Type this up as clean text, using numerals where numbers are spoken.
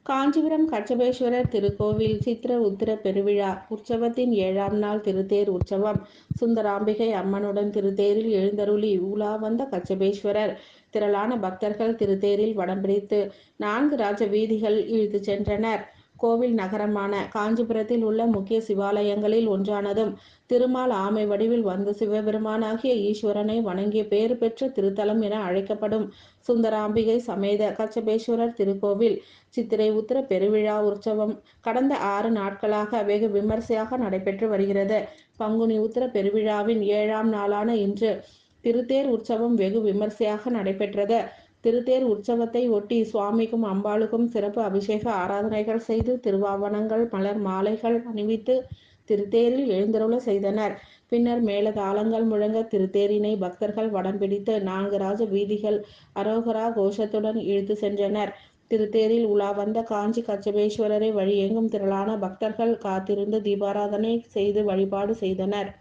காஞ்சிபுரம் கச்சபேஸ்வரர் திருக்கோவில் சித்திர உத்திர பெருவிழா உற்சவத்தின் 7ஆம் நாள் திருத்தேர் உற்சவம். சுந்தராம்பிகை அம்மனுடன் திருத்தேரில் எழுந்தருளி உலா வந்த கச்சபேஸ்வரர் திரளான பக்தர்கள் திருத்தேரில் வடம் பிடித்து 4 ராஜ வீதிகள் இழுத்து சென்றனர். கோவில் நகரமான காஞ்சிபுரத்தில் உள்ள முக்கிய சிவாலயங்களில் ஒன்றானதும் திருமால் ஆமை வடிவில் வந்து சிவபெருமானாகிய ஈஸ்வரனை வணங்கிய பேறு பெற்ற திருத்தலம் என அழைக்கப்படும் சுந்தராம்பிகை சமேத கச்சபேஸ்வரர் திருக்கோவில் சித்திரை உத்திர பெருவிழா உற்சவம் கடந்த 6 நாட்களாக வெகு விமர்சையாக நடைபெற்று வருகிறது. பங்குனி உத்திர பெருவிழாவின் 7ஆம் நாளான இன்று திருத்தேர் உற்சவம் வெகு விமர்சையாக நடைபெற்றது. திருத்தேர் உற்சவத்தை ஒட்டி சுவாமிக்கும் அம்பாளுக்கும் சிறப்பு அபிஷேக ஆராதனைகள் செய்து திருவாவணங்கள் மலர் மாலைகள் அணிவித்து திருத்தேரில் எழுந்தருள செய்தனர். பின்னர் மேளதாளங்கள் முழங்க திருத்தேரினை பக்தர்கள் வடம் பிடித்து 4 ராஜ வீதிகள் அரோகரா கோஷத்துடன் இழுத்து சென்றனர். திருத்தேரில் உலா வந்த காஞ்சி கச்சபேஸ்வரரை வழியெங்கும் திரளான பக்தர்கள் காத்திருந்து தீபாராதனை செய்து வழிபாடு செய்தனர்.